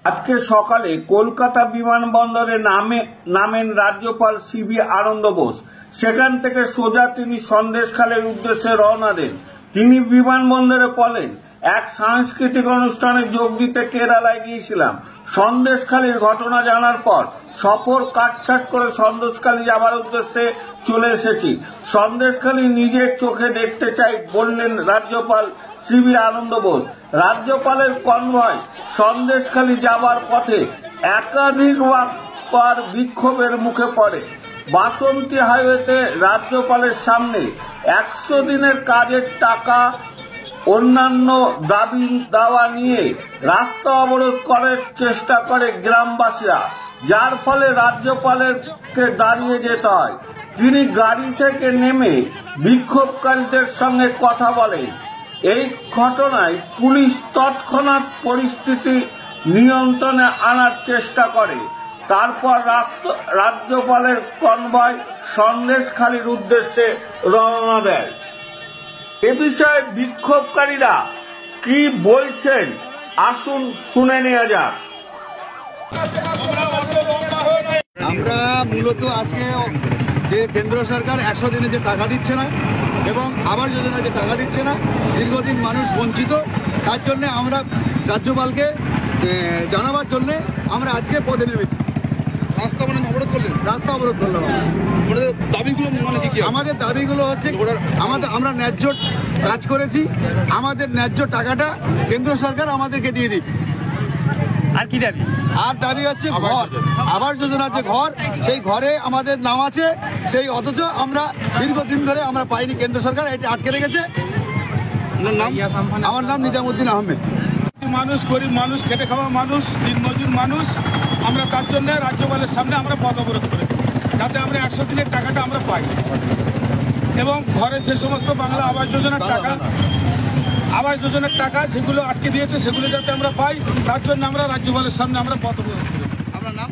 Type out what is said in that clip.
আজকে সকালে কলকাতা বিমানবন্দরে নামেন রাজ্যপাল সিবি আনন্দ বোস। সেখান থেকে সোজা তিনি সন্দেশখালের উদ্দেশ্যে রওনা দেন। তিনি বিমানবন্দরে বলেন, এক সাংস্কৃতিক অনুষ্ঠানে যোগ দিতে কেরালায় গিয়েছিলাম। সন্দেশখালীর ঘটনা জানার পর সফর কাটছাট করে সন্দেশখালী যাবার উদ্দেশ্যে চলে এসেছি। সন্দেশখালী নিজের চোখে দেখতে চাই বললেন রাজ্যপাল সিবি আনন্দ বোস। রাজ্যপালের কনভয় সন্দেশখালী যাবার পথে একাধিকবার বিক্ষোভের মুখে পড়ে। বাসন্তী হাইওয়েতে রাজ্যপালের সামনে 100 দিনের কাজের টাকা অন্যান্য দাবি দাওয়া নিয়ে রাস্তা অবরোধ করার চেষ্টা করে গ্রামবাসীরা, যার ফলে রাজ্যপালকে দাঁড়িয়ে যেতে হয়। তিনি গাড়ি থেকে নেমে বিক্ষোভকারীদের সঙ্গে কথা বলেন। এই ঘটনায় পুলিশ তৎক্ষণাৎ পরিস্থিতি নিয়ন্ত্রণে আনার চেষ্টা করে। তারপর রাজ্যপালের কনভয় সন্দেশখালীর উদ্দেশ্যে রওনা দেয়। এ বিষয়ে বিক্ষোভকারীরা কি বলছেন আসুন শুনে নেওয়া যাক। আমরা মূলত আজকে যে কেন্দ্র সরকার 100 দিনে যে টাকা দিচ্ছে না এবং আবাস যোজনা যে টাকা দিচ্ছে না, দীর্ঘদিন মানুষ বঞ্চিত, তার জন্য আমরা রাজ্যপালকে জানাবার জন্য আমরা আজকে পথে নেমেছি। রাস্তা অবরোধ করলাম। দাবিগুলো মানে কি? আমাদের দাবিগুলো হচ্ছে আমরা ন্যায্য কাজ করেছি, আমাদের ন্যায্য টাকাটা কেন্দ্র সরকার আমাদেরকে দিয়ে দিক। আর কি দাবি? আর দাবি হচ্ছে ঘর, আবাস যোজনার যে ঘর, সেই ঘরে আমাদের নাম আছে, সেই অথচ আমরা দীর্ঘদিন ধরে আমরা পাইনি। কেন্দ্র সরকার এটা আটকে রেখেছে। আমার নাম নিজামুদ্দিন আহমেদ। মানুষ, গরিব মানুষ, খেটে খাওয়া মানুষ, দিনমজুর মানুষ, আমরা তার জন্য রাজ্যপালের সামনে আমরা পথ অবরোধ করেছি, যাতে আমরা 100 দিনের টাকাটা আমরা পাই এবং ঘরে যে সমস্ত বাংলা আবাস যোজনার টাকা যেগুলো আটকে দিয়েছে সেগুলো যাতে আমরা পাই, তার জন্য আমরা রাজ্যপালের সামনে আমরা পথ অবরোধ করেছি। আপনার নাম?